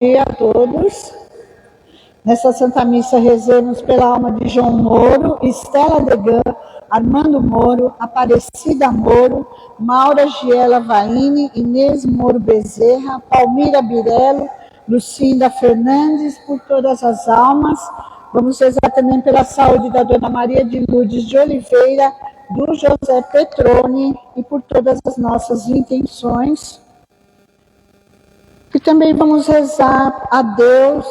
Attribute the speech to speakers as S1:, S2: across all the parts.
S1: dia a todos. Nessa Santa Missa rezemos pela alma de João Moro, Estela Degan, Armando Moro, Aparecida Moro, Maura Giela Vaini, Inês Moro Bezerra, Palmira Birello, Lucinda Fernandes, por todas as almas. Vamos rezar também pela saúde da Dona Maria de Lourdes de Oliveira, do José Petroni e por todas as nossas intenções. E também vamos rezar a Deus,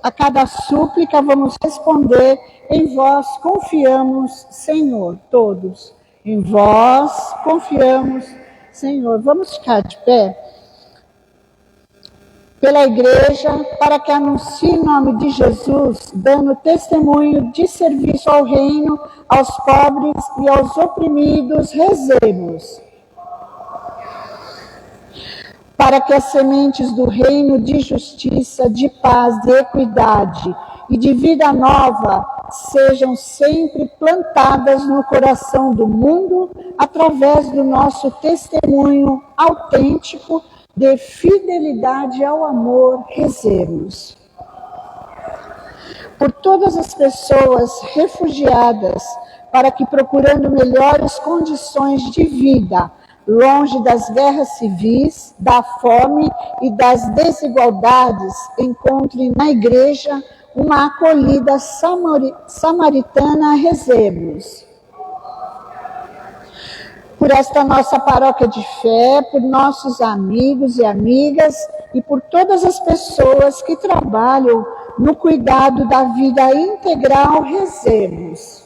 S1: a cada súplica vamos responder: em vós confiamos, Senhor, todos. Em vós confiamos, Senhor. Vamos ficar de pé? Pela Igreja, para que anuncie em nome de Jesus, dando testemunho de serviço ao reino, aos pobres e aos oprimidos, rezemos. Para que as sementes do reino de justiça, de paz, de equidade e de vida nova sejam sempre plantadas no coração do mundo através do nosso testemunho autêntico de fidelidade ao amor, rezemos. Por todas as pessoas refugiadas, para que, procurando melhores condições de vida, longe das guerras civis, da fome e das desigualdades, encontrem na Igreja uma acolhida samaritana, rezemos. Por esta nossa paróquia de fé, por nossos amigos e amigas e por todas as pessoas que trabalham no cuidado da vida integral, rezemos.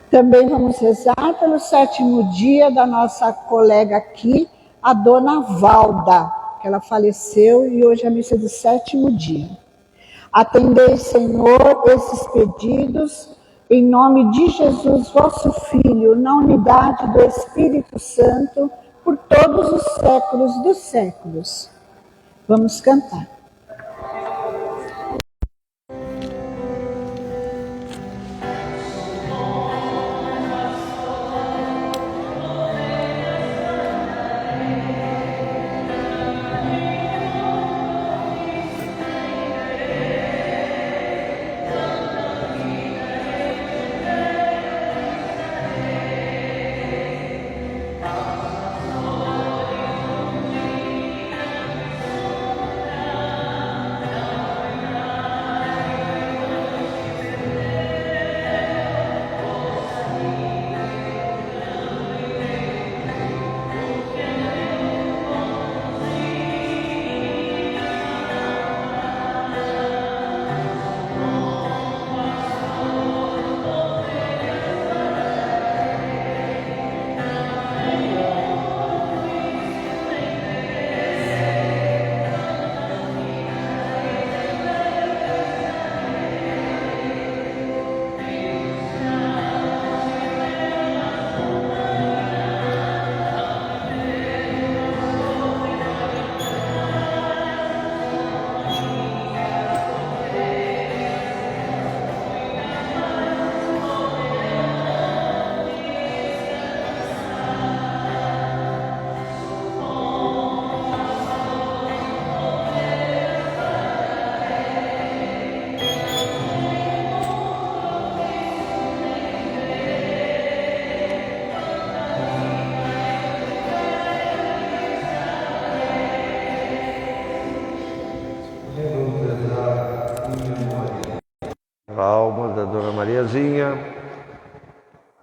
S1: Também vamos rezar pelo 7º dia da nossa colega aqui, a Dona Valda, que ela faleceu e hoje é a missa do 7º dia. Atendei, Senhor, esses pedidos, em nome de Jesus, vosso Filho, na unidade do Espírito Santo, por todos os séculos dos séculos. Vamos cantar.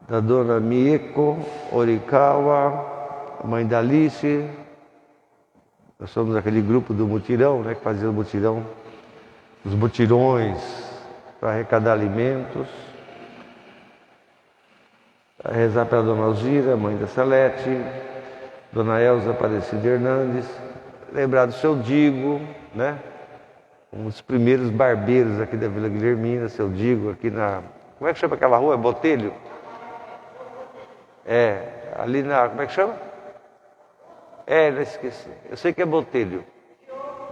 S2: Da Dona Mieko Orikawa, a mãe da Alice. Nós somos aquele grupo do mutirão, né, que fazia o mutirão, os mutirões para arrecadar alimentos. A rezar pela Dona Alzira, mãe da Salete, Dona Elza Aparecida Hernandes, lembrar do seu Digo, né? Um dos primeiros barbeiros aqui da Vila Guilhermina, seu Digo, aqui na... Como é que chama aquela rua? É Botelho? Ali na... Como é que chama? Não esqueci. Eu sei que é Botelho.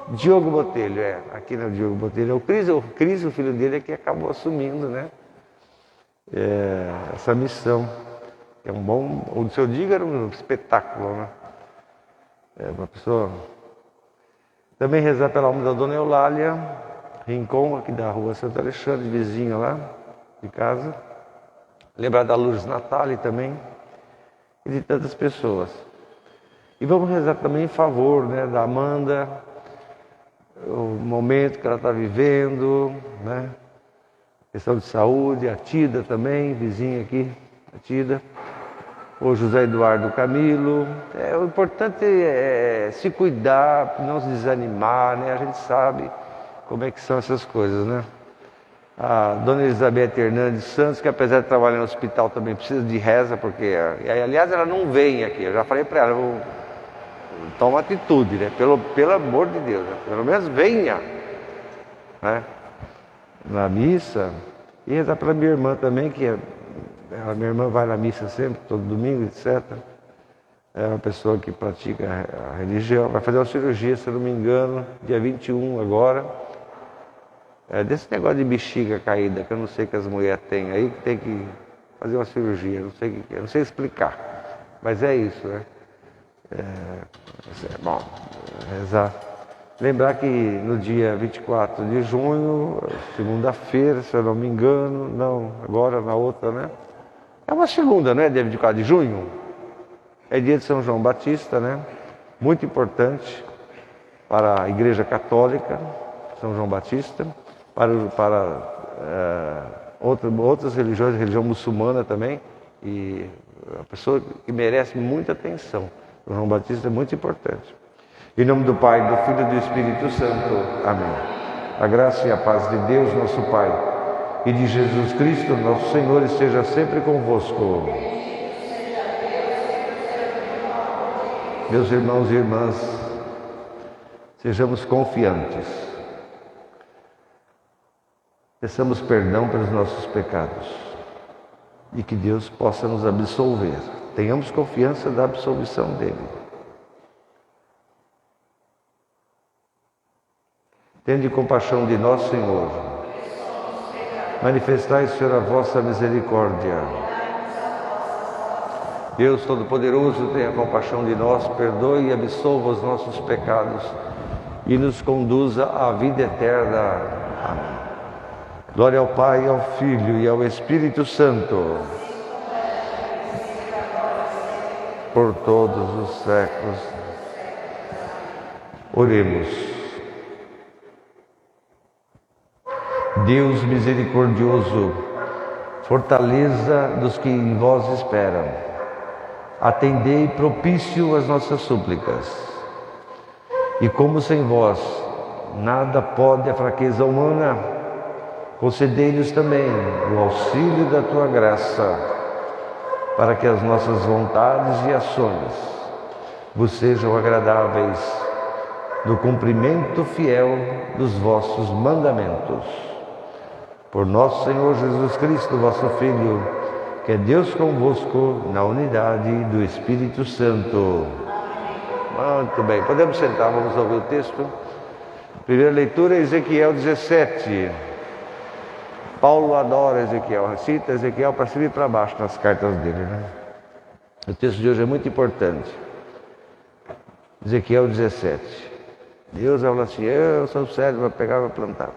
S2: Diogo Botelho, aqui no Diogo Botelho. O Cris, o filho dele, é que acabou assumindo, né? Essa missão. É um bom... O seu Digo era um espetáculo, né? Uma pessoa Também rezar pela alma da Dona Eulália Rincon, aqui da rua Santo Alexandre, vizinha lá de casa. Lembrar da Lourdes Natali também e de tantas pessoas. E vamos rezar também em favor, né, da Amanda, o momento que ela está vivendo, né? Questão de saúde, a Tida também, vizinha aqui, a Tida. O José Eduardo Camilo. O importante é se cuidar, não se desanimar, né? A gente sabe como é que são essas coisas, né? A Dona Elizabeth Hernandes Santos, que apesar de trabalhar no hospital também precisa de reza, porque, aliás, ela não vem aqui. Eu já falei para ela, toma atitude, né? Pelo amor de Deus, né? Pelo menos venha, né? Na missa. E rezar pela minha irmã também, que a minha irmã vai na missa sempre, todo domingo, etc. É uma pessoa que pratica a religião, vai fazer uma cirurgia, se eu não me engano, dia 21 agora. Desse negócio de bexiga caída, que eu não sei que as mulheres têm aí, que tem que fazer uma cirurgia, eu não sei explicar. Mas é isso, né? Bom, rezar. Lembrar que no dia 24 de junho, segunda-feira, se eu não me engano, não, agora na outra, né? É uma segunda, não é? Dia 24 de junho? É dia de São João Batista, né? Muito importante para a Igreja Católica, São João Batista, para outras religiões, religião muçulmana também, e a pessoa que merece muita atenção. São João Batista é muito importante. Em nome do Pai, do Filho e do Espírito Santo. Amém. A graça e a paz de Deus, nosso Pai, e de Jesus Cristo, nosso Senhor, esteja sempre convosco. Meus irmãos e irmãs, sejamos confiantes. Peçamos perdão pelos nossos pecados e que Deus possa nos absolver. Tenhamos confiança da absolvição dele. Tende compaixão de nós, Senhor. Manifestai, Senhor, a vossa misericórdia. Deus Todo-Poderoso, tenha compaixão de nós, perdoe e absolva os nossos pecados e nos conduza à vida eterna. Amém. Glória ao Pai, ao Filho e ao Espírito Santo, por todos os séculos. Oremos. Deus misericordioso, fortaleza dos que em vós esperam, atendei propício as nossas súplicas. E como sem vós nada pode a fraqueza humana, concedei-nos também o auxílio da tua graça, para que as nossas vontades e ações vos sejam agradáveis no cumprimento fiel dos vossos mandamentos. Por nosso Senhor Jesus Cristo, vosso Filho, que é Deus convosco, na unidade do Espírito Santo. Muito bem, podemos sentar, vamos ouvir o texto. Primeira leitura, Ezequiel 17. Paulo adora Ezequiel, cita Ezequiel para cima e para baixo nas cartas dele, né? O texto de hoje é muito importante. Ezequiel 17. Deus fala assim, eu sou sério, vai pegar e vai plantar.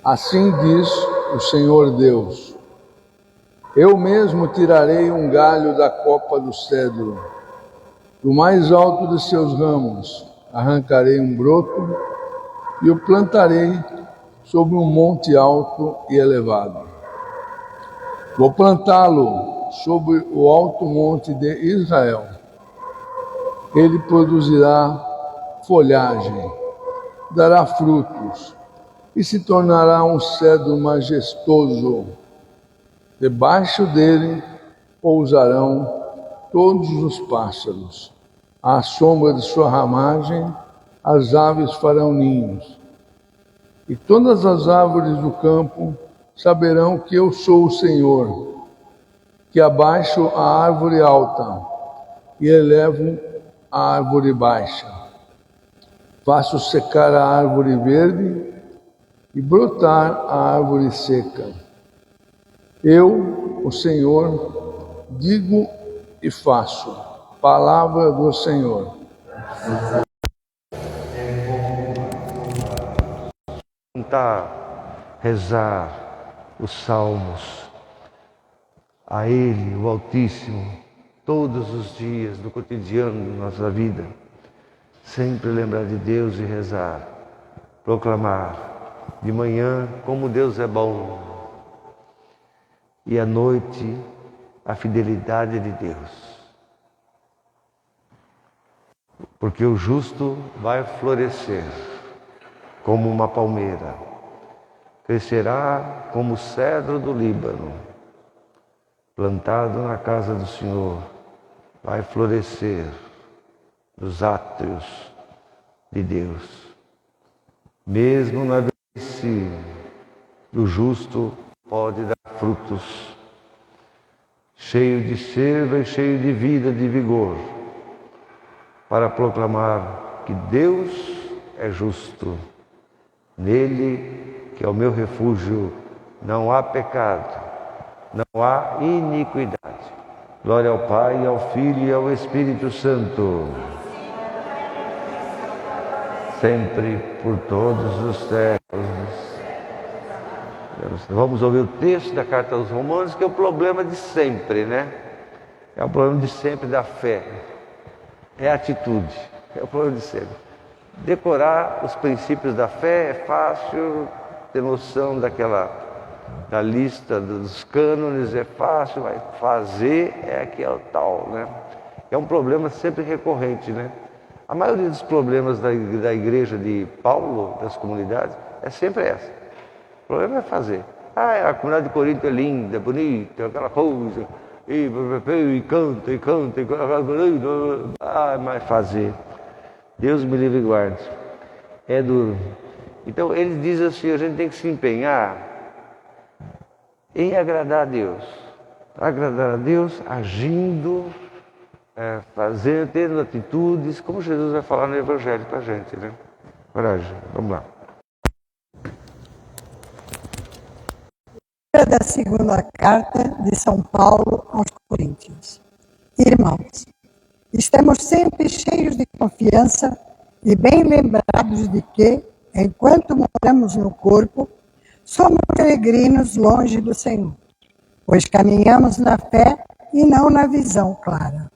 S3: Assim diz o Senhor Deus: eu mesmo tirarei um galho da copa do cedro, do mais alto de seus ramos arrancarei um broto e o plantarei sobre um monte alto e elevado. Vou plantá-lo sobre o alto monte de Israel. Ele produzirá folhagem, dará frutos e se tornará um cedro majestoso. Debaixo dele pousarão todos os pássaros. À sombra de sua ramagem, as aves farão ninhos. E todas as árvores do campo saberão que eu sou o Senhor, que abaixo a árvore alta e elevo a árvore baixa. Faço secar a árvore verde e brotar a árvore seca. Eu, o Senhor, digo e faço. Palavra do Senhor.
S2: Tentar rezar os salmos a Ele, o Altíssimo, todos os dias do cotidiano da nossa vida. Sempre lembrar de Deus e rezar, proclamar de manhã como Deus é bom e à noite a fidelidade de Deus. Porque o justo vai florescer como uma palmeira, crescerá como o cedro do Líbano, plantado na casa do Senhor, vai florescer nos átrios de Deus. Mesmo na velhice, o justo pode dar frutos, cheio de seiva e cheio de vida, de vigor, para proclamar que Deus é justo. Nele, que é o meu refúgio, não há pecado, não há iniquidade. Glória ao Pai, ao Filho e ao Espírito Santo. Sempre, por todos os séculos. Vamos ouvir o texto da Carta aos Romanos, que é o problema de sempre, né? É o problema de sempre da fé. É a atitude, é o problema de sempre. Decorar os princípios da fé é fácil, ter noção da lista dos cânones é fácil, mas fazer é que é o tal, né? É um problema sempre recorrente, né? A maioria dos problemas da igreja de Paulo, das comunidades, é sempre essa. O problema é fazer. A comunidade de Corinto é linda, bonita, aquela coisa, e canta, mas fazer. Deus me livre e guarde. É duro. Então ele diz assim, a gente tem que se empenhar em agradar a Deus. Agradar a Deus agindo, fazendo, tendo atitudes, como Jesus vai falar no Evangelho para a gente, né? Coragem, vamos lá.
S1: Da segunda carta de São Paulo aos Coríntios. Irmãos, estamos sempre cheios de confiança e bem lembrados de que, enquanto moramos no corpo, somos peregrinos longe do Senhor, pois caminhamos na fé e não na visão clara.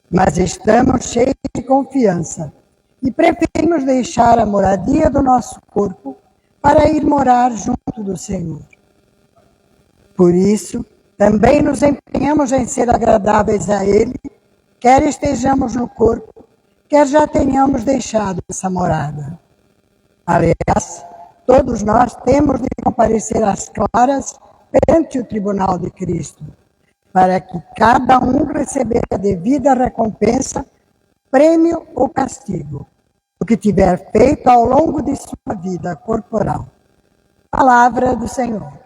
S1: Mas estamos cheios de confiança e preferimos deixar a moradia do nosso corpo para ir morar junto do Senhor. Por isso, também nos empenhamos em ser agradáveis a Ele, quer estejamos no corpo, quer já tenhamos deixado essa morada. Aliás, todos nós temos de comparecer às claras perante o tribunal de Cristo, para que cada um receber a devida recompensa, prêmio ou castigo, o que tiver feito ao longo de sua vida corporal. Palavra do Senhor.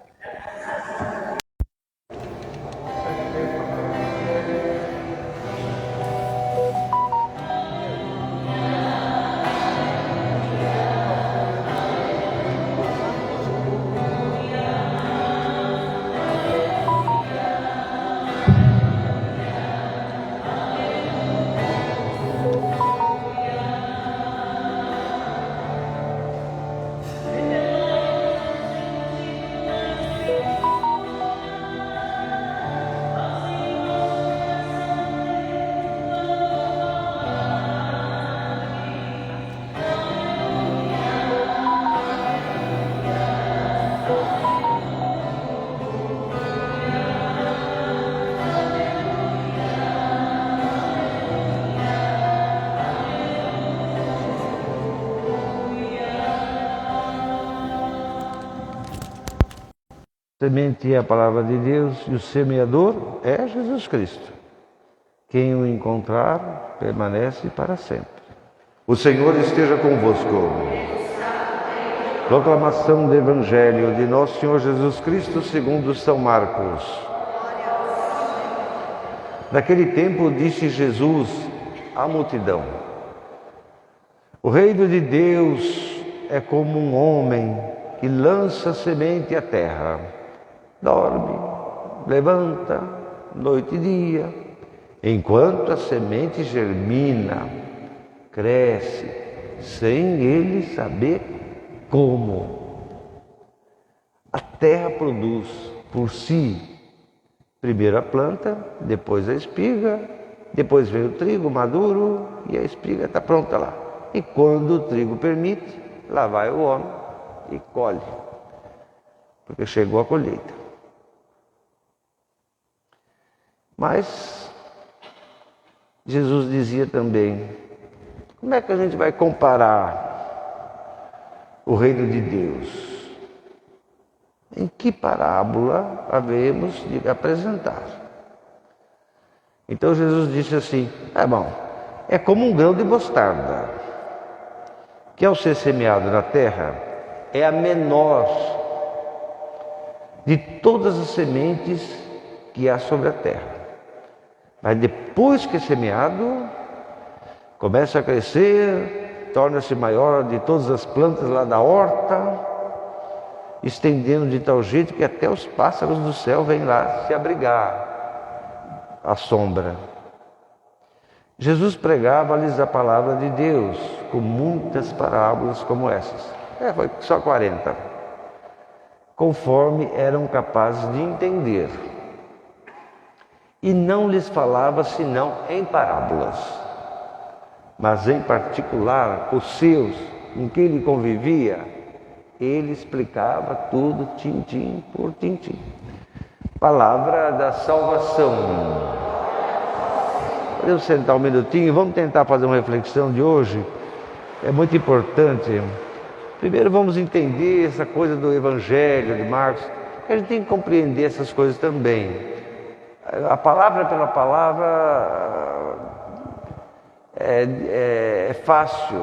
S2: A semente é a palavra de Deus e o semeador é Jesus Cristo. Quem o encontrar permanece para sempre. O Senhor esteja convosco. Proclamação do Evangelho de nosso Senhor Jesus Cristo segundo São Marcos. Naquele tempo disse Jesus à multidão: o reino de Deus é como um homem que lança semente à terra. Dorme, levanta, noite e dia, enquanto a semente germina, cresce, sem ele saber como. A terra produz por si, primeiro a planta, depois a espiga, depois vem o trigo maduro e a espiga está pronta lá. E quando o trigo permite, lá vai o homem e colhe, porque chegou a colheita. Mas Jesus dizia também, como é que a gente vai comparar o reino de Deus? Em que parábola havemos de apresentar? Então Jesus disse assim, é como um grão de mostarda, que ao ser semeado na terra, é a menor de todas as sementes que há sobre a terra. Mas depois que é semeado, começa a crescer, torna-se maior de todas as plantas lá da horta, estendendo de tal jeito que até os pássaros do céu vêm lá se abrigar à sombra. Jesus pregava-lhes a palavra de Deus, com muitas parábolas como essas. Foi só 40. Conforme eram capazes de entender. E não lhes falava senão em parábolas. Mas em particular, os seus, com quem ele convivia, ele explicava tudo, tintim por tintim. Palavra da salvação. Podemos sentar um minutinho, vamos tentar fazer uma reflexão de hoje. É muito importante. Primeiro vamos entender essa coisa do Evangelho de Marcos, que a gente tem que compreender essas coisas também. A palavra pela palavra é fácil,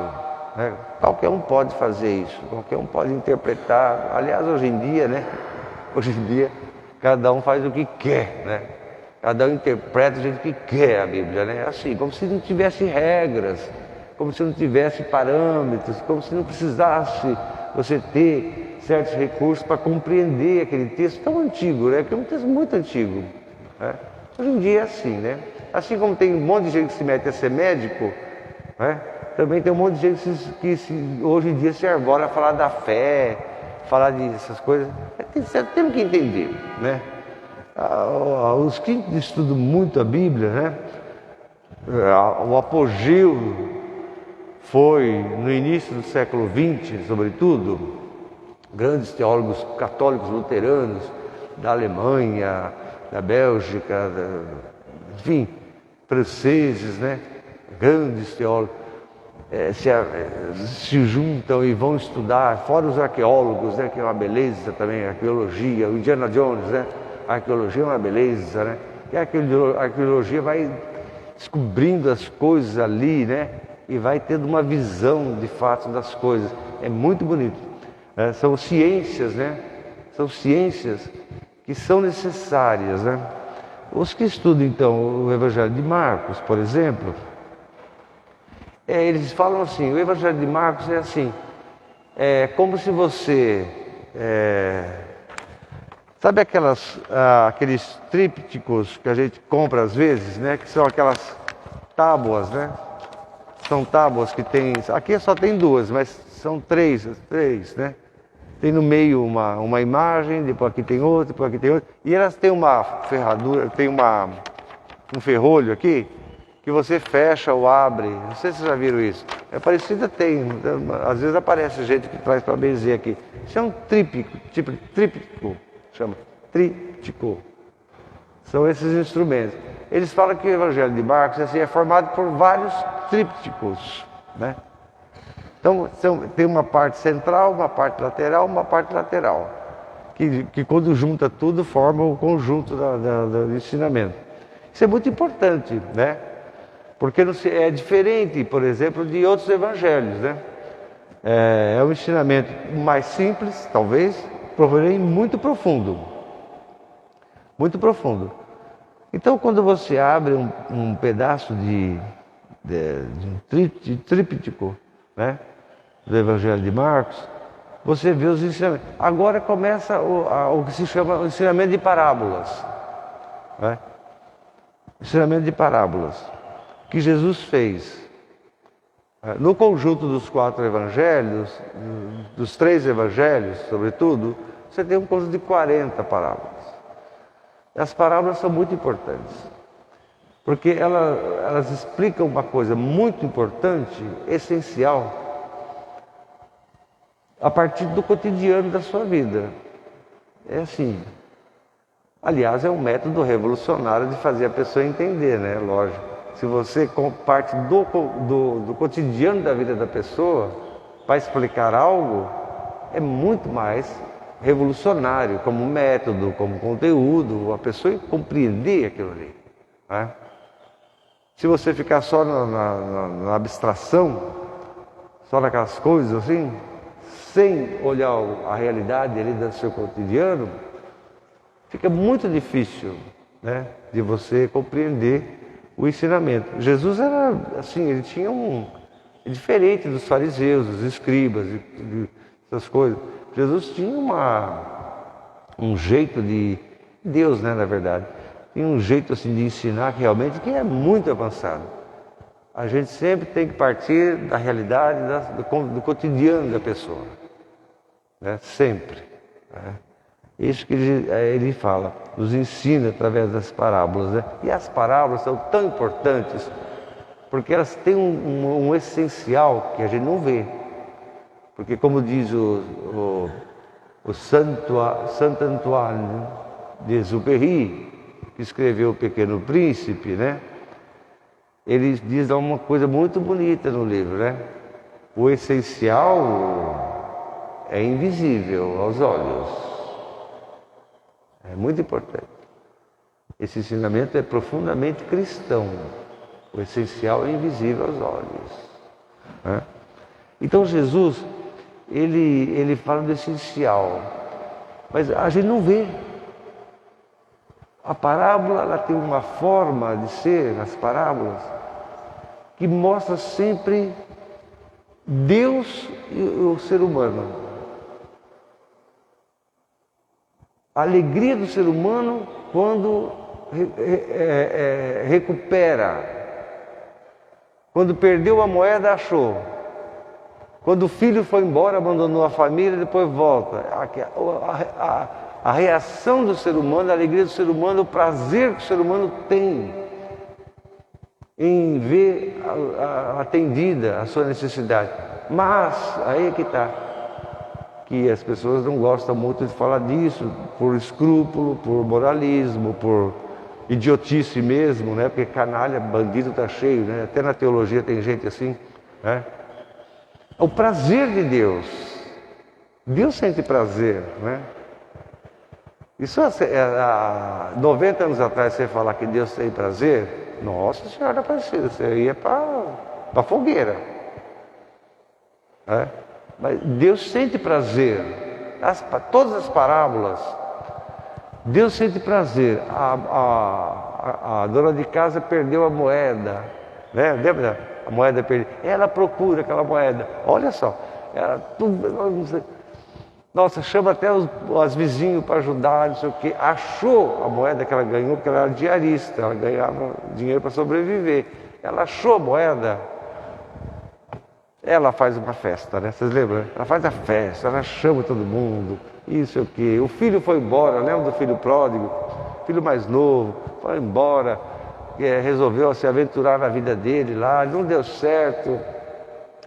S2: né? Qualquer um pode fazer isso, qualquer um pode interpretar. Aliás, hoje em dia, cada um faz o que quer, né? Cada um interpreta do jeito que quer a Bíblia, né? Assim, como se não tivesse regras, como se não tivesse parâmetros, como se não precisasse você ter certos recursos para compreender aquele texto tão antigo, né? Que é um texto muito antigo, né? Hoje em dia é assim, né? Assim como tem um monte de gente que se mete a ser médico, né? Também tem um monte de gente que hoje em dia se arvora a falar da fé, falar dessas coisas. Temos que entender, né? Os que estudam muito a Bíblia, né? O apogeu foi no início do século XX, sobretudo, grandes teólogos católicos luteranos da Alemanha, da Bélgica, enfim, franceses, né? Grandes teólogos. Se juntam e vão estudar, fora os arqueólogos, né, que é uma beleza também, a arqueologia, o Indiana Jones, né, a arqueologia é uma beleza, né, e a arqueologia vai descobrindo as coisas ali, né, e vai tendo uma visão de fato das coisas, é muito bonito, são ciências, né, são ciências que são necessárias, né. Os que estudam então o Evangelho de Marcos, por exemplo, eles falam assim, o Evangelho de Marcos é assim, é como se você, sabe aqueles trípticos que a gente compra às vezes, né, que são aquelas tábuas, né, são tábuas que tem, aqui só tem duas, mas são três, né, tem no meio uma imagem, depois aqui tem outra, depois aqui tem outra, e elas têm uma ferradura, tem um ferrolho aqui, que você fecha ou abre, não sei se vocês já viram isso, é parecido, às vezes aparece gente que traz para benzer aqui, isso é um tríptico, chama tríptico, são esses instrumentos. Eles falam que o Evangelho de Marcos assim, é formado por vários trípticos, né? Então tem uma parte central, uma parte lateral, que quando junta tudo forma o conjunto do ensinamento. Isso é muito importante, né? Porque é diferente, por exemplo, de outros evangelhos, né? É um ensinamento mais simples, talvez, porém muito profundo. Muito profundo. Então, quando você abre um pedaço de um tríptico, né, do Evangelho de Marcos, você vê os ensinamentos. Agora começa o que se chama o ensinamento de parábolas, né? ensinamento de parábolas que Jesus fez no conjunto dos 4 evangelhos, dos 3 evangelhos, sobretudo, você tem um conjunto de 40 parábolas. E as parábolas são muito importantes, porque elas explicam uma coisa muito importante, essencial, a partir do cotidiano da sua vida. É assim. Aliás, é um método revolucionário de fazer a pessoa entender, né? Lógico. Se você parte do cotidiano da vida da pessoa para explicar algo, é muito mais revolucionário como método, como conteúdo, a pessoa compreender aquilo ali. Né? Se você ficar só na abstração, só naquelas coisas assim, sem olhar a realidade ali do seu cotidiano, fica muito difícil, né, de você compreender o ensinamento. Jesus era assim, ele tinha diferente dos fariseus, dos escribas, essas coisas. Jesus tinha um jeito de Deus, né, na verdade, tinha um jeito assim de ensinar realmente que é muito avançado. A gente sempre tem que partir da realidade, do cotidiano da pessoa, né, sempre. Né? Isso que ele fala, nos ensina através das parábolas. Né? E as parábolas são tão importantes, porque elas têm um essencial que a gente não vê. Porque como diz o Santo Antoine de Exupéry, que escreveu O Pequeno Príncipe, né? Ele diz uma coisa muito bonita no livro, né? O essencial é invisível aos olhos. É muito importante. Esse ensinamento é profundamente cristão. O essencial é invisível aos olhos. Né? Então Jesus, ele fala do essencial, mas a gente não vê. A parábola, ela tem uma forma de ser, as parábolas, que mostra sempre Deus e o ser humano. A alegria do ser humano quando recupera. Quando perdeu a moeda, achou. Quando o filho foi embora, abandonou a família, depois volta. A reação do ser humano, a alegria do ser humano, o prazer que o ser humano tem em ver atendida a sua necessidade. Mas, aí é que está. Que as pessoas não gostam muito de falar disso, por escrúpulo, por moralismo, por idiotice mesmo, né? Porque canalha, bandido está cheio, né? Até na teologia tem gente assim, né? O prazer de Deus. Deus sente prazer, né? Isso há 90 anos atrás você falar que Deus tem prazer, nossa Senhora Aparecida, você ia para a fogueira, né? Mas Deus sente prazer. Todas as parábolas, Deus sente prazer. A dona de casa perdeu a moeda, né? Lembra? A moeda perdida. Ela procura aquela moeda. Olha só. Nossa, chama até os vizinhos para ajudar, não sei o quê. Achou a moeda que ela ganhou, porque ela era diarista, ela ganhava dinheiro para sobreviver. Ela achou a moeda. Ela faz uma festa, né? Vocês lembram? Ela faz a festa, ela chama todo mundo, isso e o quê. O filho foi embora, lembra do filho pródigo? Filho mais novo, foi embora, resolveu se aventurar na vida dele lá, não deu certo.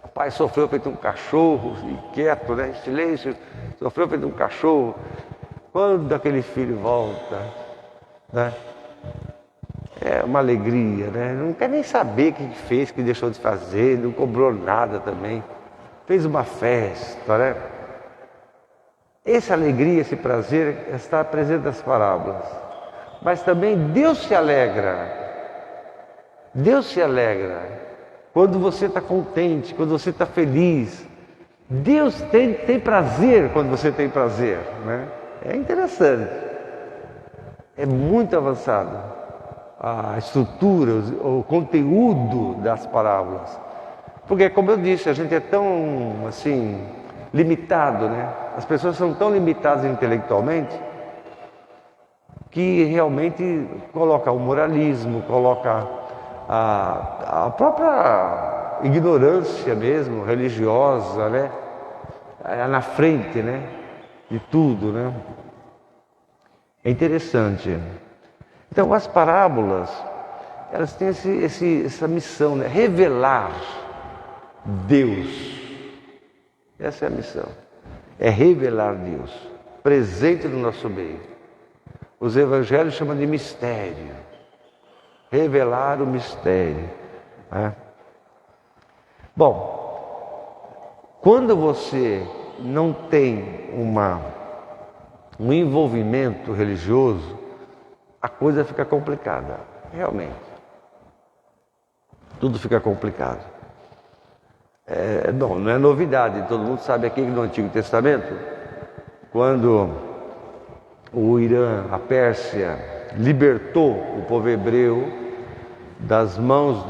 S2: O pai sofreu feito um cachorro, quieto, né? Em silêncio, sofreu feito um cachorro. Quando aquele filho volta, né? É uma alegria, né? Não quer nem saber o que fez, o que deixou de fazer, não cobrou nada também. Fez uma festa, né? Essa alegria, esse prazer está presente nas parábolas. Mas também Deus se alegra. Deus se alegra quando você está contente, quando você está feliz. Deus tem prazer quando você tem prazer, né? É interessante. É muito avançado. A estrutura, o conteúdo das parábolas. Porque, como eu disse, a gente é tão, assim, limitado, né? As pessoas são tão limitadas intelectualmente que realmente coloca o moralismo, coloca a própria ignorância mesmo, religiosa, né? Na frente, né? De tudo, né? É interessante. Então, as parábolas, elas têm essa missão, né? Revelar Deus. Essa é a missão. É revelar Deus, presente no nosso meio. Os evangelhos chamam de mistério. Revelar o mistério. Né? Bom, quando você não tem um envolvimento religioso, a coisa fica complicada, realmente. Tudo fica complicado. Não é novidade, todo mundo sabe aqui que no Antigo Testamento, quando o Irã, a Pérsia, libertou o povo hebreu das mãos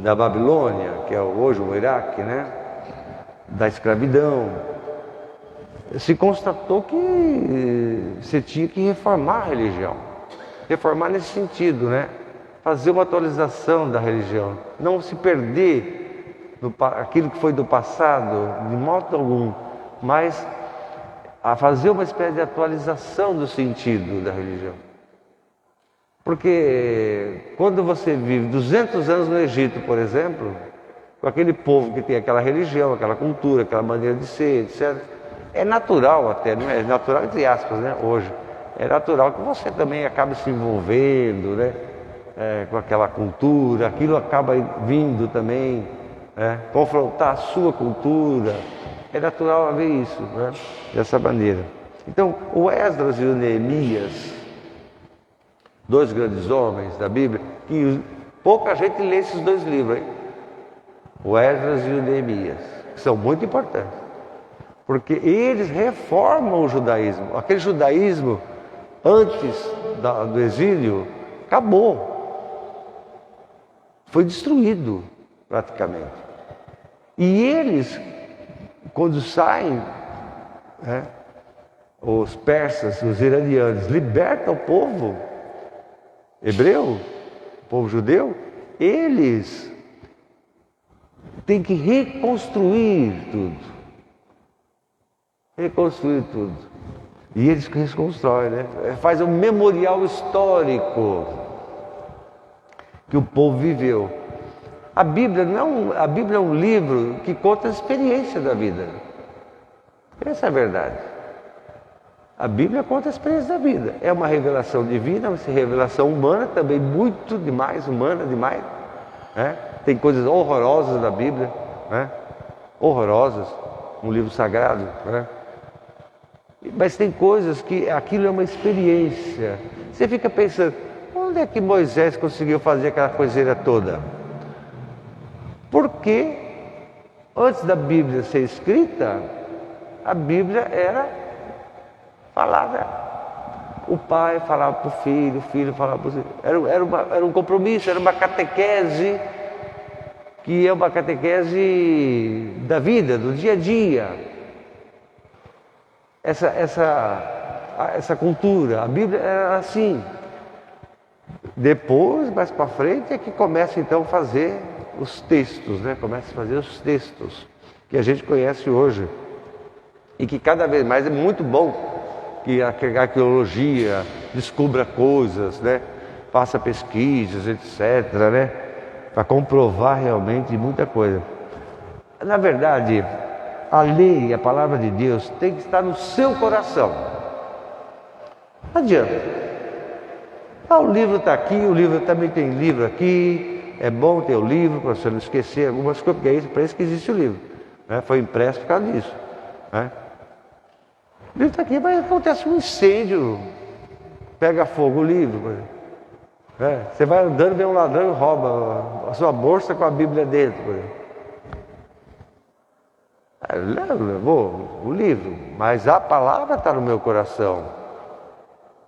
S2: da Babilônia, que é hoje o Iraque, né? Da escravidão, se constatou que você tinha que reformar a religião. Reformar nesse sentido, né? Fazer uma atualização da religião. Não se perder aquilo que foi do passado, de modo algum, mas a fazer uma espécie de atualização do sentido da religião. Porque quando você vive 200 anos no Egito, por exemplo, com aquele povo que tem aquela religião, aquela cultura, aquela maneira de ser, etc., é natural até, não é natural entre aspas, né, hoje, é natural que você também acabe se envolvendo, né, com aquela cultura, aquilo acaba vindo também, confrontar a sua cultura, é natural haver isso, né, dessa maneira. Então, o Esdras e o Neemias, dois grandes homens da Bíblia, que pouca gente lê esses dois livros, hein? O Esdras e o Neemias, que são muito importantes, porque eles reformam o judaísmo. Aquele judaísmo antes do exílio acabou, foi destruído praticamente. E eles, quando saem, os persas, os iranianos, libertam o povo hebreu, o povo judeu, eles têm que reconstruir tudo. Reconstruir tudo. E eles reconstroem, né? Faz um memorial histórico que o povo viveu. A Bíblia é um livro que conta a experiência da vida. Essa é a verdade. A Bíblia conta a experiência da vida. É uma revelação divina, uma revelação humana também, muito demais, humana demais. Né? Tem coisas horrorosas na Bíblia, né? Horrorosas, um livro sagrado. Né? Mas tem coisas que aquilo é uma experiência. Você fica pensando, onde é que Moisés conseguiu fazer aquela coiseira toda? Porque antes da Bíblia ser escrita, a Bíblia era palavra. O pai falava para o filho falava para o filho. Era um compromisso, era uma catequese, que é uma catequese da vida, do dia a dia. Essa cultura, a Bíblia era assim. Depois, mais para frente, é que começa então a fazer os textos, né? Começa a fazer os textos que a gente conhece hoje. E que cada vez mais é muito bom que a arqueologia descubra coisas, né? Faça pesquisas, etc., né? Para comprovar realmente muita coisa. Na verdade, a lei, a palavra de Deus, tem que estar no seu coração. Não adianta. O livro está aqui, o livro também tem livro aqui. É bom ter o livro para você não esquecer algumas coisas, porque é para isso que existe o livro. Né? Foi impresso por causa disso. Né? O livro está aqui, mas acontece um incêndio, pega fogo o livro. Você vai andando, vem um ladrão e rouba a sua bolsa com a Bíblia dentro. Levou o livro, mas a palavra está no meu coração.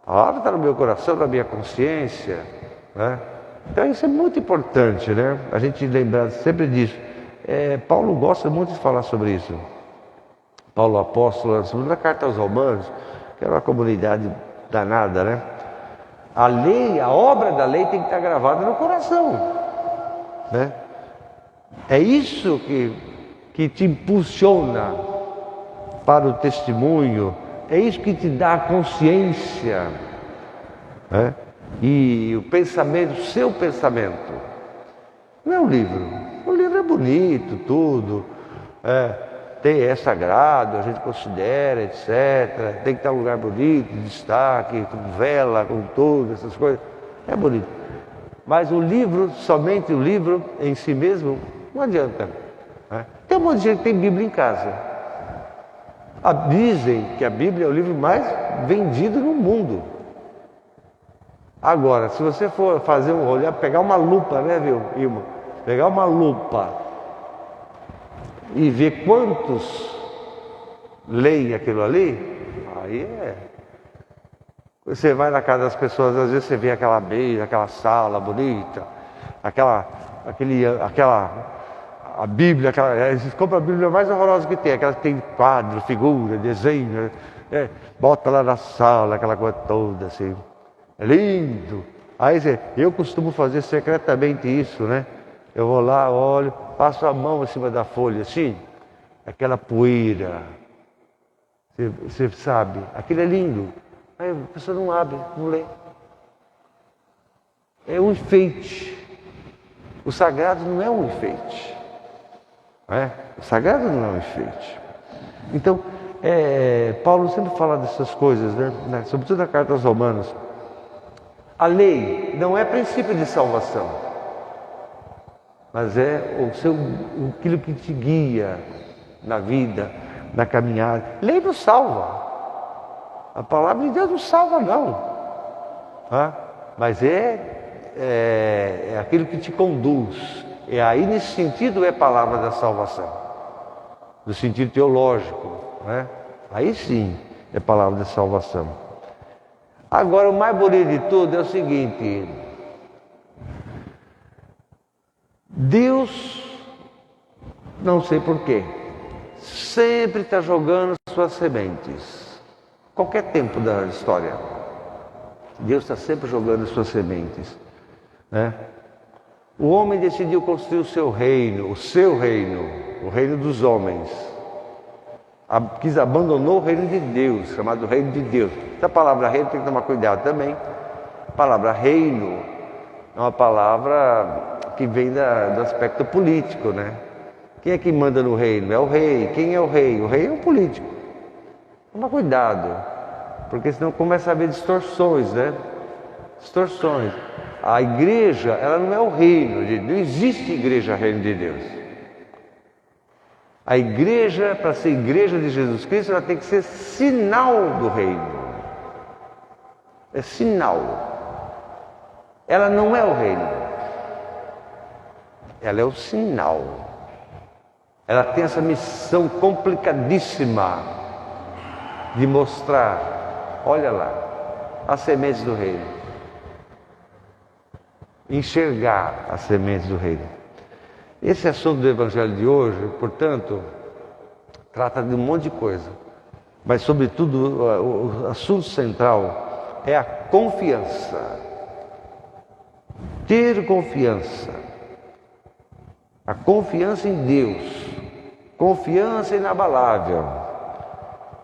S2: A palavra está no meu coração, na minha consciência. Né? Então isso é muito importante, né? A gente lembrar sempre disso. Paulo gosta muito de falar sobre isso. Paulo apóstolo, na carta aos Romanos, que era uma comunidade danada, né? A lei, a obra da lei tem que estar gravada no coração, né? É isso que te impulsiona para o testemunho, é isso que te dá a consciência, né? E o pensamento, o seu pensamento. Não é um livro. O livro é bonito, tudo. É sagrado, a gente considera, etc. Tem que estar em um lugar bonito, destaque, com vela, com tudo, essas coisas. É bonito. Mas o livro, somente o livro em si mesmo, não adianta. Né? Tem um monte de gente que tem Bíblia em casa. Dizem que a Bíblia é o livro mais vendido no mundo. Agora, se você for fazer olhar, pegar uma lupa, né, viu, irmão? Pegar uma lupa e ver quantos leem aquilo ali, aí Você vai na casa das pessoas, às vezes você vê aquela mesa, aquela sala bonita, a Bíblia, eles compram a Bíblia mais horrorosa que tem, aquela que tem quadro, figura, desenho, bota lá na sala, aquela coisa toda assim. É lindo. Aí eu costumo fazer secretamente isso, né? Eu vou lá, olho, passo a mão em cima da folha, assim, aquela poeira. Você sabe, aquilo é lindo. Aí a pessoa não abre, não lê. É um enfeite. O sagrado não é um enfeite. O sagrado não é um enfeite. Então, Paulo sempre fala dessas coisas, né? Sobretudo na carta aos Romanos. A lei não é princípio de salvação, mas é aquilo que te guia na vida, na caminhada. Lei não salva. A palavra de Deus não salva, não. Mas é aquilo que te conduz. E aí, nesse sentido, é palavra da salvação. No sentido teológico, né? Aí sim é palavra da salvação. Agora, o mais bonito de tudo é o seguinte: Deus, não sei porquê, sempre está jogando suas sementes. Qualquer tempo da história, Deus está sempre jogando suas sementes, né? O homem decidiu construir o seu reino, o reino dos homens. Abandonou o reino de Deus, chamado reino de Deus. Essa palavra reino tem que tomar cuidado também. A palavra reino é uma palavra que vem do aspecto político, né? Quem é que manda no reino? É o rei. Quem é o rei? O rei é um político. Toma cuidado, porque senão começa a haver distorções, né? Distorções. A igreja, ela não é o reino de Deus. Não existe igreja reino de Deus. A igreja, para ser igreja de Jesus Cristo, ela tem que ser sinal do reino. É sinal. Ela não é o reino. Ela é o sinal. Ela tem essa missão complicadíssima de mostrar, olha lá, as sementes do reino. Enxergar as sementes do reino. Esse assunto do Evangelho de hoje, portanto, trata de um monte de coisa. Mas, sobretudo, o assunto central é a confiança. Ter confiança. A confiança em Deus. Confiança inabalável.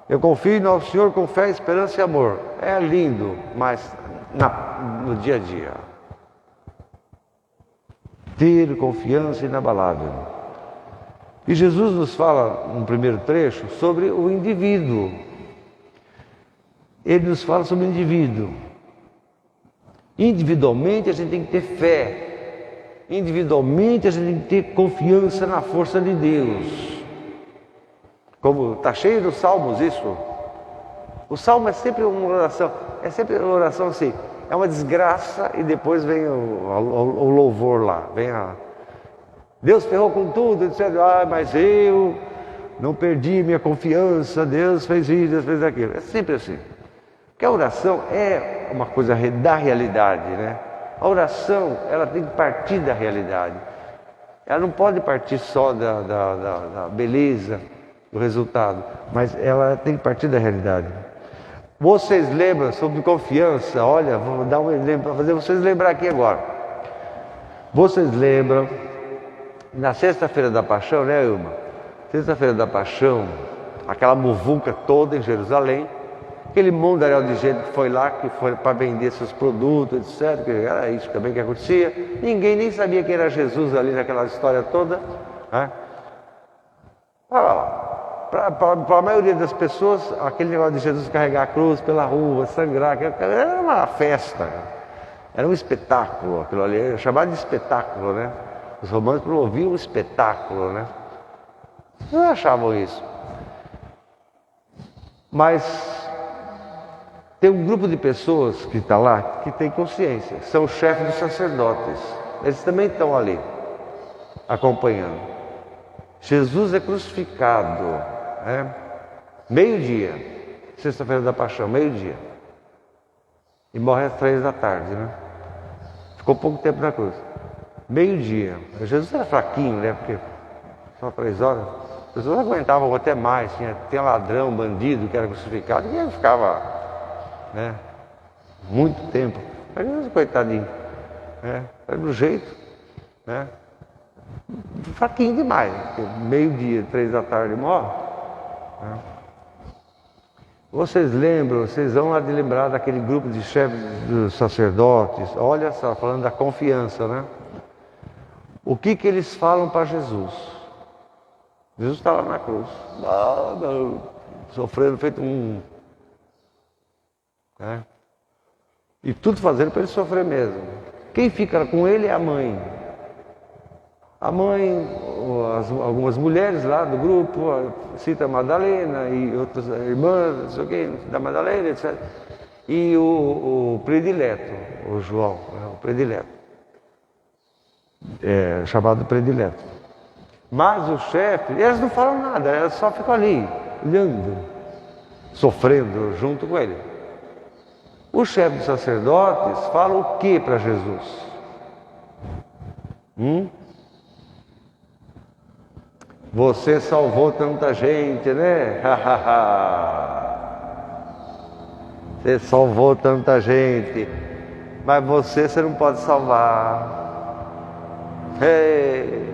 S2: Eu confio no Senhor com fé, esperança e amor. É lindo, mas no dia a dia. Ter confiança inabalável. E Jesus nos fala, no primeiro trecho, sobre o indivíduo. Ele nos fala sobre o indivíduo. Individualmente a gente tem que ter fé. Individualmente a gente tem que ter confiança na força de Deus. Como está cheio dos salmos isso. O salmo é sempre uma oração, assim. É uma desgraça e depois vem o louvor lá. Deus ferrou com tudo, etc. Mas eu não perdi minha confiança, Deus fez isso, Deus fez aquilo. É sempre assim. Porque a oração é uma coisa da realidade, né? A oração, ela tem que partir da realidade. Ela não pode partir só da beleza do resultado, mas ela tem que partir da realidade. Vocês lembram sobre confiança? Olha, vou dar um exemplo para fazer vocês lembrar aqui agora. Vocês lembram, na sexta-feira da Paixão, né, Ilma? Sexta-feira da Paixão, aquela muvuca toda em Jerusalém, aquele mundaréu de gente que foi lá, que foi para vender seus produtos, etc. Que era isso também que acontecia. Ninguém nem sabia quem era Jesus ali naquela história toda. Né? Para a maioria das pessoas, aquele negócio de Jesus carregar a cruz pela rua, sangrar, era uma festa. Era um espetáculo, aquilo ali, era chamado de espetáculo, né? Os romanos promoviam um espetáculo, né? Não achavam isso. Mas tem um grupo de pessoas que está lá que tem consciência, são os chefes dos sacerdotes. Eles também estão ali, acompanhando. Jesus é crucificado, né? Meio-dia, sexta-feira da Paixão, meio-dia. E morre às 3 da tarde, né? Ficou pouco tempo na cruz. Meio-dia. Jesus era fraquinho, né? Porque só 3 horas. As pessoas aguentavam até mais. Tinha ladrão, bandido que era crucificado. E ele ficava, né? Muito tempo. Mas Jesus, coitadinho. Né? Era do jeito, né? Fraquinho demais. Meio-dia, 3 da tarde morre. Né? Vocês lembram, vocês vão lá de lembrar daquele grupo de chefes dos sacerdotes. Olha só, falando da confiança, né? O que eles falam para Jesus? Jesus está lá na cruz, sofrendo, feito um... Né? E tudo fazendo para ele sofrer mesmo. Quem fica com ele é a mãe. A mãe, algumas mulheres lá do grupo, cita a Madalena e outras irmãs, não sei o que, da Madalena, etc. E o predileto, o João, né, o predileto. Chamado predileto. Mas os chefes, eles não falam nada, eles só ficam ali, olhando, sofrendo junto com ele. Os chefes dos sacerdotes falam o que para Jesus? Você salvou tanta gente, né? Você salvou tanta gente, mas você não pode salvar. Hey.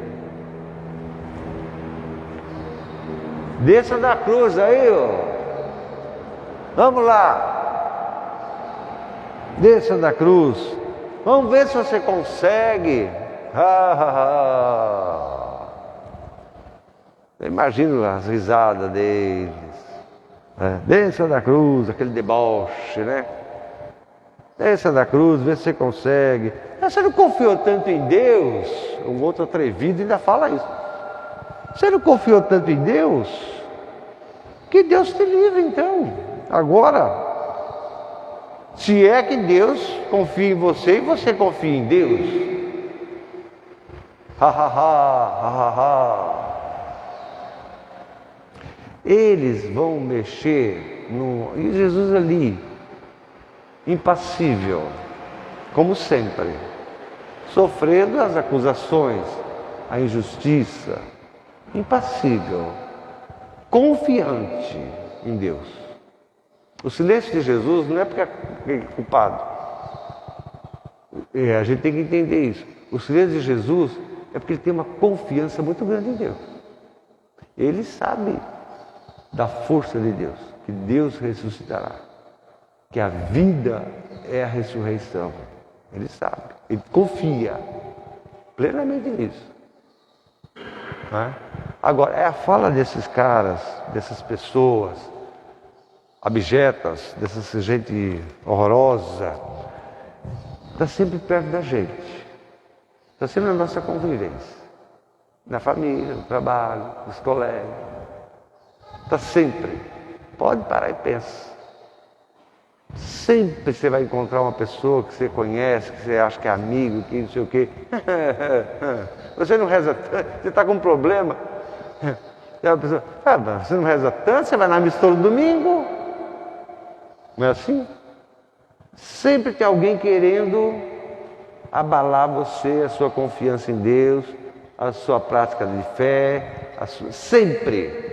S2: Desça da cruz aí, ó. Vamos lá. Desça da cruz. Vamos ver se você consegue. Eu imagino as risadas deles. Desça da cruz, aquele deboche, né? Desça da cruz, vê se você consegue. Você não confiou tanto em Deus? Um outro atrevido ainda fala isso. Você não confiou tanto em Deus? Que Deus te livre então. Agora, se é que Deus confia em você e você confia em Deus. Eles vão mexer no... E Jesus ali, impassível, como sempre, sofrendo as acusações, a injustiça, impassível, confiante em Deus. O silêncio de Jesus não é porque é culpado. A gente tem que entender isso. O silêncio de Jesus é porque ele tem uma confiança muito grande em Deus. Ele sabe da força de Deus, que Deus ressuscitará, que a vida é a ressurreição. Ele sabe, ele confia plenamente nisso. Não é? Agora, é a fala desses caras, dessas pessoas abjetas, dessa gente horrorosa, está sempre perto da gente, está sempre na nossa convivência, na família, no trabalho, nos colegas, está sempre. Pode parar e pensa. Sempre você vai encontrar uma pessoa que você conhece, que você acha que é amigo, que não sei o quê. Você não reza tanto, você está com um problema. E a pessoa, você não reza tanto, você vai na missa todo domingo. Não é assim? Sempre tem alguém querendo abalar você, a sua confiança em Deus, a sua prática de fé, sempre.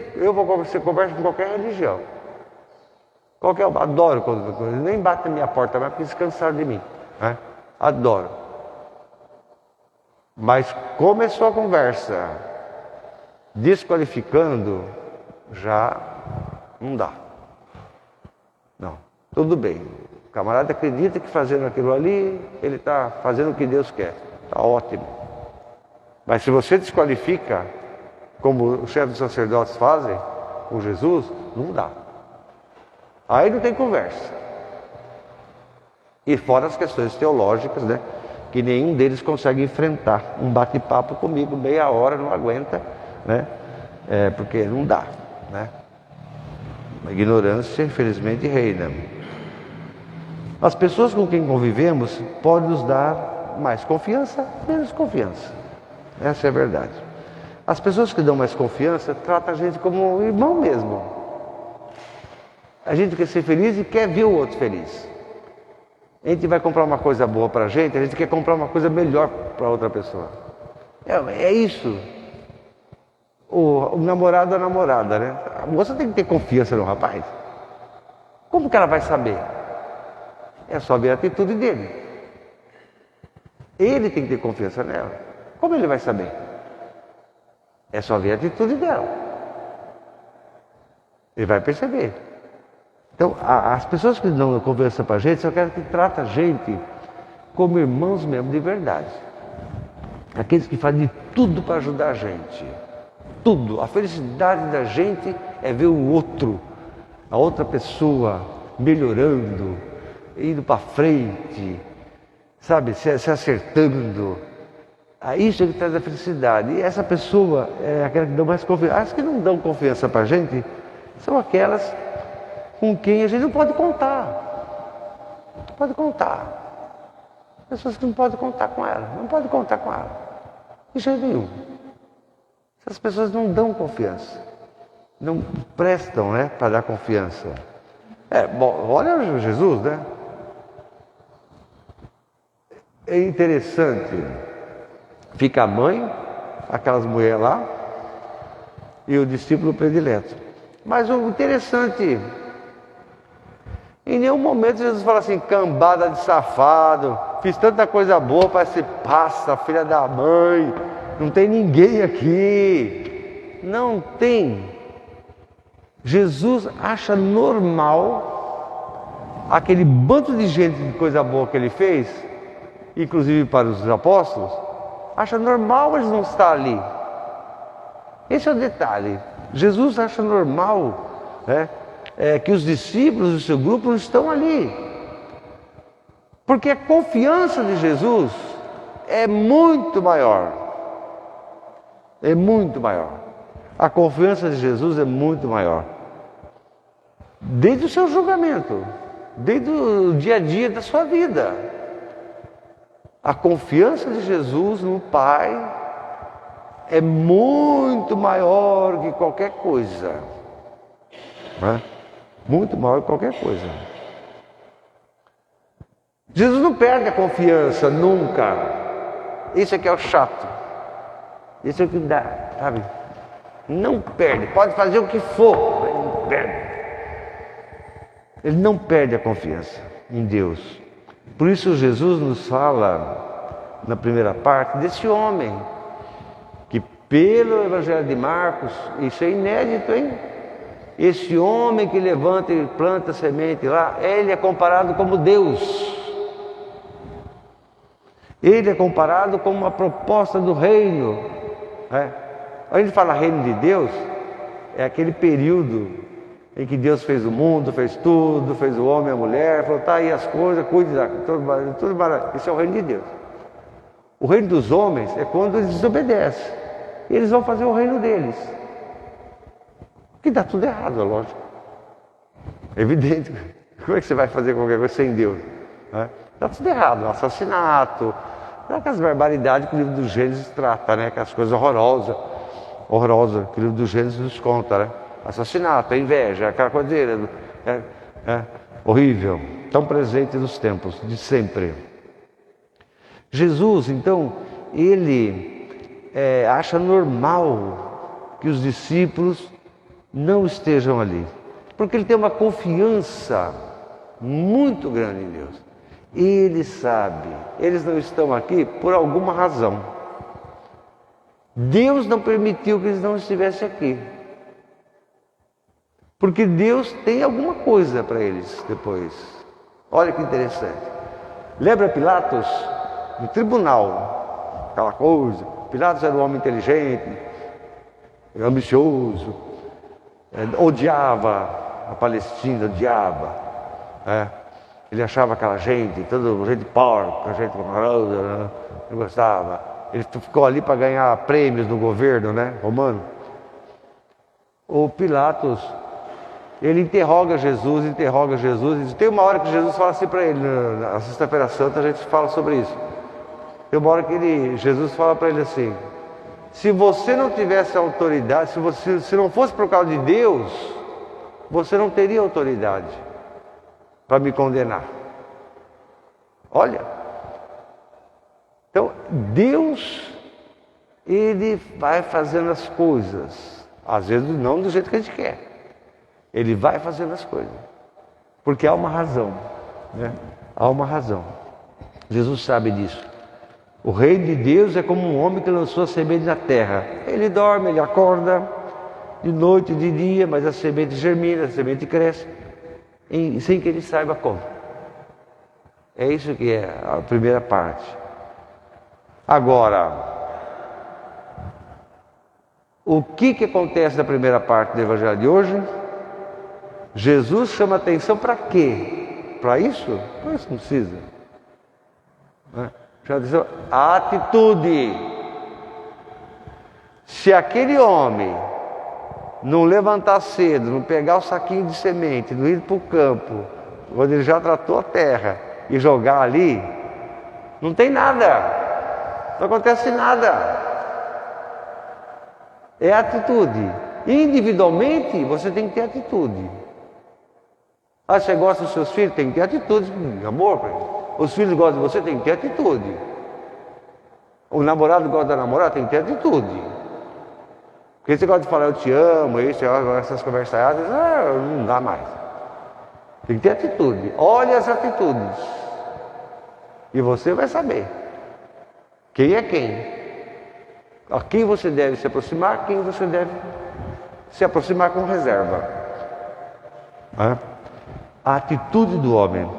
S2: Você conversa com qualquer religião. Adoro quando eles nem batem na minha porta, mas porque eles cansaram de mim. Né? Adoro. Mas começou a conversa desqualificando, já não dá. Não, tudo bem. O camarada acredita que fazendo aquilo ali, ele está fazendo o que Deus quer. Está ótimo. Mas se você desqualifica, como os chefes dos sacerdotes fazem com Jesus, não dá. Aí não tem conversa. E fora as questões teológicas, né? Que nenhum deles consegue enfrentar. Um bate-papo comigo, meia hora, não aguenta, né? Porque não dá, né? A ignorância, infelizmente, reina. As pessoas com quem convivemos podem nos dar mais confiança, menos confiança. Essa é a verdade. As pessoas que dão mais confiança tratam a gente como um irmão mesmo. A gente quer ser feliz e quer ver o outro feliz. A gente vai comprar uma coisa boa para a gente quer comprar uma coisa melhor para outra pessoa. É isso. O namorado ou a namorada, né? A moça tem que ter confiança no rapaz. Como que ela vai saber? É só ver a atitude dele. Ele tem que ter confiança nela. Como ele vai saber? É só ver a atitude dela. Ele vai perceber. Então, as pessoas que dão confiança para a gente, só querem que trata a gente como irmãos mesmo, de verdade. Aqueles que fazem de tudo para ajudar a gente. Tudo. A felicidade da gente é ver o outro, a outra pessoa melhorando, indo para frente, sabe, se acertando. Isso é que traz a felicidade. E essa pessoa é aquela que dá mais confiança. As que não dão confiança para a gente são aquelas com quem a gente não pode contar. Não pode contar. Pessoas que não podem contar com ela. Não pode contar com ela. De jeito nenhum. Essas pessoas não dão confiança. Não prestam, né, para dar confiança. Bom, olha Jesus, né? É interessante. Fica a mãe, aquelas mulheres lá, e o discípulo predileto. Mas o interessante, em nenhum momento Jesus fala assim, cambada de safado, fiz tanta coisa boa para se passa, filha da mãe, não tem ninguém aqui. Não tem. Jesus acha normal aquele bando de gente de coisa boa que ele fez, inclusive para os apóstolos, acha normal eles não estar ali. Esse é o detalhe. Jesus acha normal, né, que os discípulos do seu grupo não estão ali. Porque a confiança de Jesus é muito maior. É muito maior. A confiança de Jesus é muito maior. Desde o seu julgamento, desde o dia a dia da sua vida. A confiança de Jesus no Pai é muito maior que qualquer coisa. Né? Muito maior que qualquer coisa. Jesus não perde a confiança, nunca. Isso é que é o chato. Isso é o que dá, sabe? Não perde, pode fazer o que for, mas não perde. Ele não perde a confiança em Deus. Por isso Jesus nos fala, na primeira parte, desse homem, que pelo Evangelho de Marcos, isso é inédito, hein? Esse homem que levanta e planta semente lá, ele é comparado como Deus. Ele é comparado como uma proposta do reino. Né? A gente fala reino de Deus, é aquele período em que Deus fez o mundo, fez tudo, fez o homem e a mulher, falou, tá aí as coisas, cuide da tudo maravilhoso. Isso é o reino de Deus. O reino dos homens é quando eles desobedecem. Eles vão fazer o reino deles. Que dá tudo errado, é lógico. É evidente. Como é que você vai fazer qualquer coisa sem Deus? Né? Dá tudo errado, assassinato, aquelas barbaridades que o livro dos Gênesis trata, né? Aquelas coisas horrorosas que o livro dos Gênesis nos conta, né? Assassinato, inveja, aquela coisa dele, horrível, tão presente nos tempos de sempre. Jesus, então, ele acha normal que os discípulos não estejam ali. Porque ele tem uma confiança muito grande em Deus. Ele sabe, eles não estão aqui por alguma razão. Deus não permitiu que eles não estivessem aqui. Porque Deus tem alguma coisa para eles depois. Olha que interessante. Lembra Pilatos? No tribunal, aquela coisa. Pilatos era um homem inteligente, ambicioso, odiava a Palestina, odiava. Ele achava aquela gente, todo gente porca, gente horrorosa, não gostava. Ele ficou ali para ganhar prêmios do governo, romano. O Pilatos, ele interroga Jesus, e tem uma hora que Jesus fala assim para ele, na Sexta-feira Santa a gente fala sobre isso. Tem uma hora que Jesus fala para ele assim: se você não tivesse autoridade, se não fosse por causa de Deus, você não teria autoridade para me condenar. Olha, então Deus, Ele vai fazendo as coisas, às vezes não do jeito que a gente quer. Ele vai fazendo as coisas, porque há uma razão, Há uma razão. Jesus sabe disso. O reino de Deus é como um homem que lançou a semente na terra. Ele dorme, ele acorda, de noite, de dia, mas a semente germina, a semente cresce, sem que ele saiba como. É isso que é a primeira parte. Agora, o que acontece na primeira parte do Evangelho de hoje? Jesus chama atenção para quê? Para isso? Para isso não precisa. Chama atenção à atitude. Se aquele homem não levantar cedo, não pegar o saquinho de semente, não ir para o campo, quando ele já tratou a terra, e jogar ali, não tem nada, não acontece nada. É atitude. Individualmente, você tem que ter atitude. Você gosta dos seus filhos? Tem que ter atitude, amor. Os filhos gostam de você? Tem que ter atitude. O namorado gosta da namorada? Tem que ter atitude. Porque você gosta de falar eu te amo, essas conversas, não dá mais. Tem que ter atitude. Olha as atitudes. E você vai saber quem é quem. A quem você deve se aproximar, quem você deve se aproximar com reserva. A atitude do homem.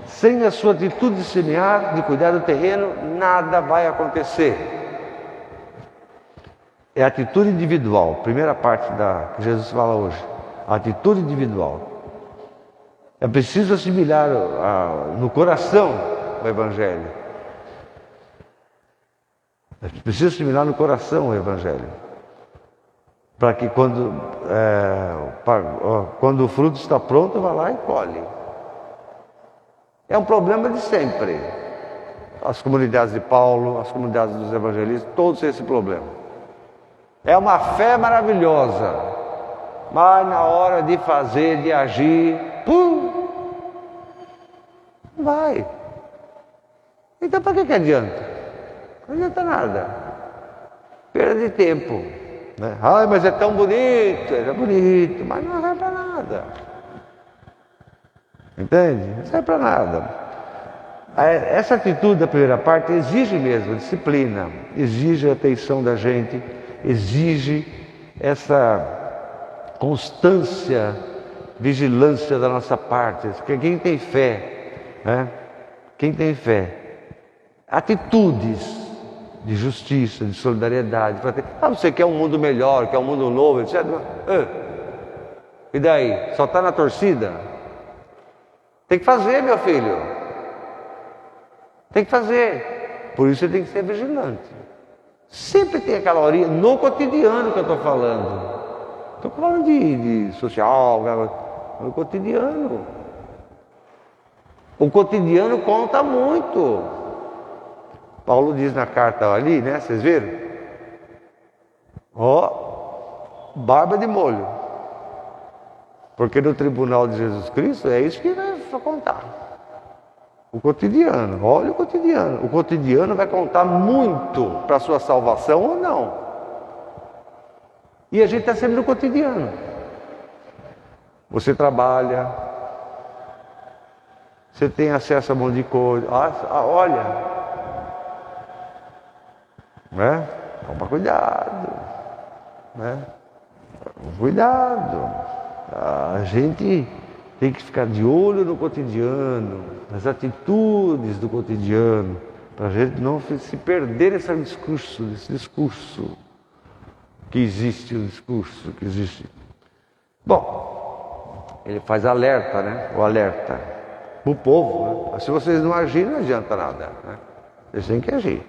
S2: Sem a sua atitude de semear, de cuidar do terreno, nada vai acontecer. É a atitude individual. Primeira parte que Jesus fala hoje. A atitude individual. É preciso assimilar no coração o Evangelho. É preciso assimilar no coração o Evangelho. Para que quando o fruto está pronto, vá lá e colhe. É um problema de sempre. As comunidades de Paulo, as comunidades dos evangelistas, todos têm esse problema. É uma fé maravilhosa, mas na hora de fazer, de agir, não vai. Então para que adianta? Não adianta nada. Perda de tempo. Mas é tão bonito, mas não serve para nada. Entende? Não serve para nada. Essa atitude da primeira parte exige mesmo disciplina, exige a atenção da gente, exige essa constância, vigilância da nossa parte. Porque quem tem fé, quem tem fé, atitudes de justiça, de solidariedade. Você quer um mundo melhor, quer um mundo novo, etc. E daí? Só está na torcida? Tem que fazer, meu filho. Tem que fazer. Por isso você tem que ser vigilante. Sempre tem aquela horinha, no cotidiano que eu estou falando. Estou falando de social, no cotidiano. O cotidiano conta muito. Paulo diz na carta ali, vocês viram? Barba de molho. Porque no tribunal de Jesus Cristo é isso que vai contar. O cotidiano, olha o cotidiano. O cotidiano vai contar muito para a sua salvação ou não. E a gente está sempre no cotidiano. Você trabalha, você tem acesso a um monte de coisa. Olha, né? Toma cuidado, né? Cuidado. A gente tem que ficar de olho no cotidiano, nas atitudes do cotidiano, para a gente não se perder nesse discurso que existe, o discurso que existe. Bom, ele faz alerta, né? O alerta para o povo, né? Se vocês não agirem, não adianta nada, né? Vocês têm que agir,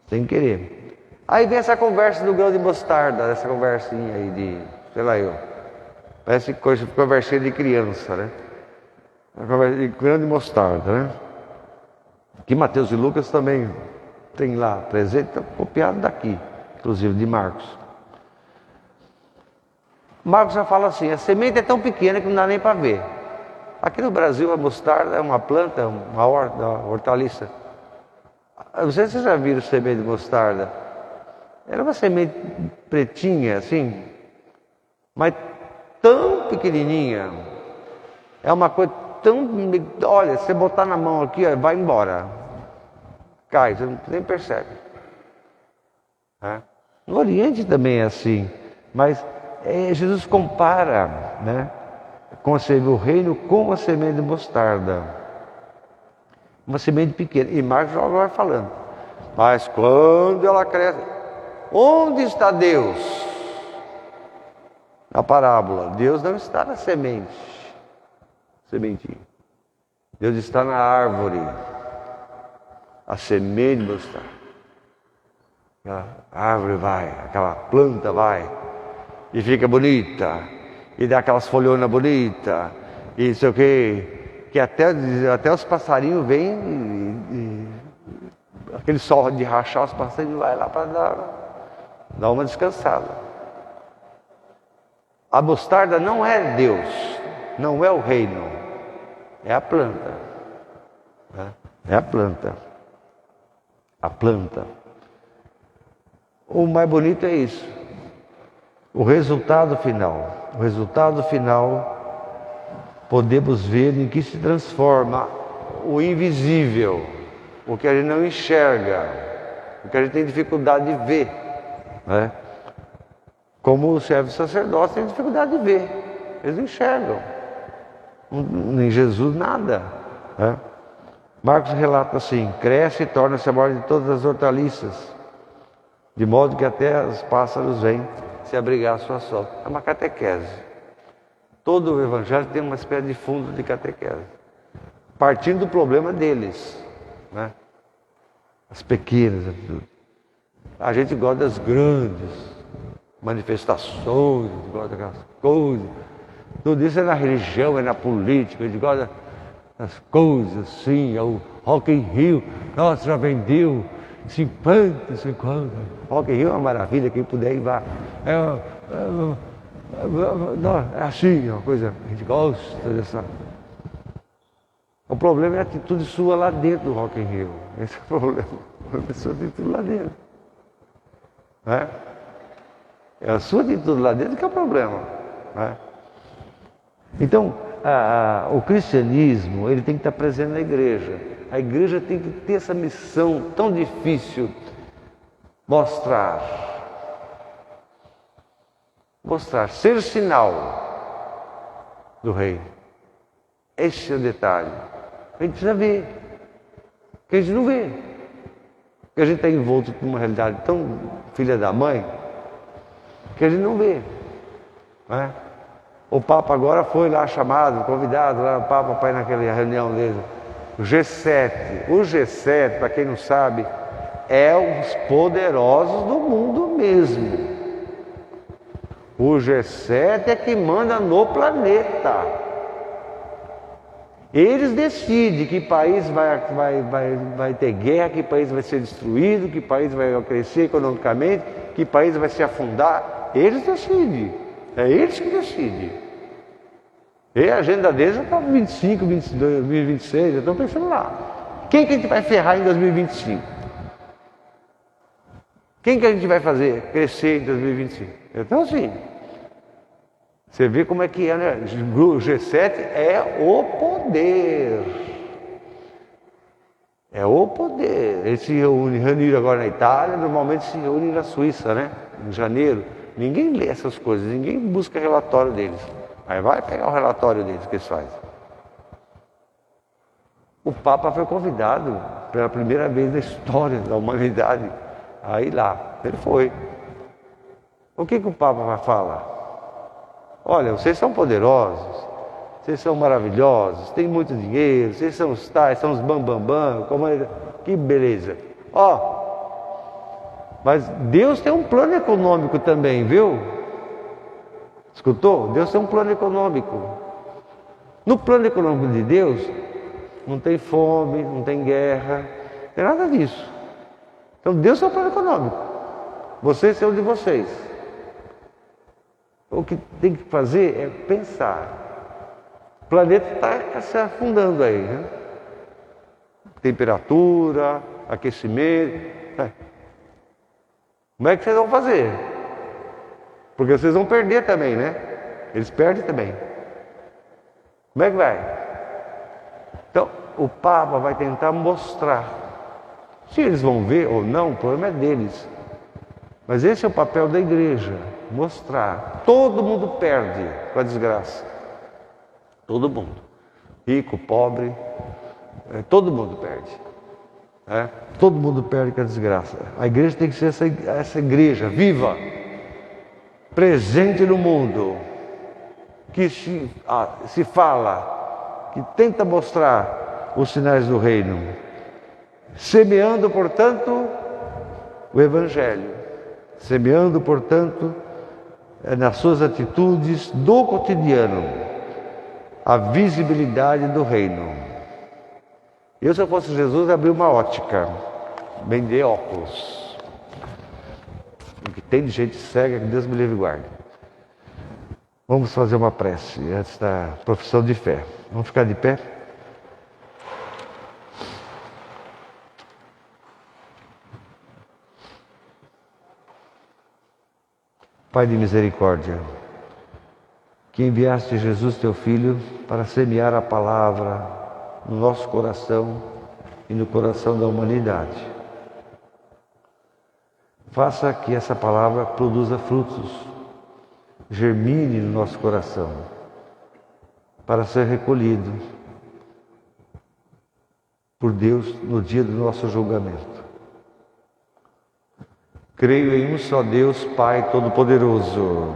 S2: têm que querer. Aí vem essa conversa do grão de mostarda, essa conversinha aí de, sei lá parece conversinha de criança, né? Conversa de grão de mostarda, né? Que Mateus e Lucas também tem lá presente, tá copiado daqui, inclusive de Marcos. Marcos já fala assim, a semente é tão pequena que não dá nem para ver. Aqui no Brasil a mostarda é uma planta, uma hortaliça. Não sei se vocês já viram semente de mostarda. Era uma semente pretinha assim, mas tão pequenininha. É uma coisa tão... Olha, se você botar na mão aqui, ó, vai embora. Cai, você nem percebe. No Oriente também é assim, mas Jesus compara, né, com o reino com a semente de mostarda. Uma semente pequena. E Marcos já vai falando. Mas quando ela cresce, onde está Deus? Na parábola, Deus não está na sementinha. Deus está na árvore. A semente de mostarda. Aquela árvore vai, aquela planta vai, e fica bonita, e dá aquelas folhonas bonitas, e não sei o que até os passarinhos vêm, aquele sol de rachar, os passarinhos vai lá para dar uma descansada. A mostarda não é Deus, não é o reino, é a planta. É a planta. A planta. O mais bonito é isso. O resultado final. O resultado final, podemos ver em que se transforma o invisível, o que a gente não enxerga, o que a gente tem dificuldade de ver, né? Como o servo sacerdote tem dificuldade de ver, eles não enxergam, nem Jesus nada, né? Marcos relata assim: cresce e torna-se a maior de todas as hortaliças, de modo que até os pássaros vêm se abrigar à sua sombra. É uma catequese. Todo o evangelho tem uma espécie de fundo de catequese, partindo do problema deles, né? As pequenas. A gente gosta das grandes manifestações, gosta daquelas coisas. Tudo isso é na religião, é na política. A gente gosta das coisas assim. É o Rock in Rio. Nossa, já vendeu 50. Rock in Rio é uma maravilha, quem puder ir vá. É assim, é uma coisa, a gente gosta dessa. O problema é a atitude sua lá dentro do Rock in Rio. Esse é o problema. A pessoa tem tudo lá dentro. Né? É a sua atitude lá dentro que é o problema. Né? Então, o cristianismo, ele tem que estar presente na igreja. A igreja tem que ter essa missão tão difícil. Mostrar, ser sinal do reino. Esse é o detalhe. A gente precisa ver, que a gente não vê. Que a gente está envolto por uma realidade tão filha da mãe, que a gente não vê. Né? O Papa agora foi lá chamado, convidado, lá o Papa para ir naquela reunião dele. O G7. O G7, para quem não sabe, é os poderosos do mundo mesmo. O G7 é que manda no planeta. Eles decidem que país vai ter guerra, que país vai ser destruído, que país vai crescer economicamente, que país vai se afundar. Eles decidem. É eles que decidem. E a agenda deles já está 25, 22, 2026, já estão pensando lá. Quem que a gente vai ferrar em 2025? Quem que a gente vai fazer crescer em 2025? Então assim, Você vê como é que é, né? O G7 é o poder. É o poder. Eles se reuniram agora na Itália, normalmente se reúnem na Suíça, né? Em janeiro. Ninguém lê essas coisas, ninguém busca relatório deles. Aí vai pegar o relatório deles que eles fazem. O Papa foi convidado pela primeira vez na história da humanidade a ir lá. Ele foi. O que o Papa vai falar? Olha, vocês são poderosos, vocês são maravilhosos, têm muito dinheiro, vocês são os tais, são os bambambam, que beleza. Mas Deus tem um plano econômico também, viu? Escutou? Deus tem um plano econômico. No plano econômico de Deus, não tem fome, não tem guerra, não tem nada disso. Então Deus tem um plano econômico. Vocês são de vocês. O que tem que fazer é pensar. O planeta está se afundando aí, né? Temperatura, aquecimento. Como é que vocês vão fazer? Porque vocês vão perder também, né? Eles perdem também. Como é que vai? Então, o Papa vai tentar mostrar. Se eles vão ver ou não, o problema é deles. Mas esse é o papel da igreja, mostrar. Todo mundo perde com a desgraça. Todo mundo. Rico, pobre, todo mundo perde. Todo mundo perde com a desgraça. A igreja tem que ser essa igreja viva, presente no mundo, que se fala, que tenta mostrar os sinais do reino, semeando, portanto, o Evangelho. Semeando, portanto, nas suas atitudes do cotidiano, a visibilidade do reino. Eu, se eu fosse Jesus, abrir uma ótica, vender óculos. O que tem de gente cega, que Deus me livre e guarde. Vamos fazer uma prece antes da profissão de fé. Vamos ficar de pé? Pai de misericórdia, que enviaste Jesus, teu Filho, para semear a palavra no nosso coração e no coração da humanidade. Faça que essa palavra produza frutos, germine no nosso coração, para ser recolhido por Deus no dia do nosso julgamento. Creio em um só Deus, Pai Todo-Poderoso,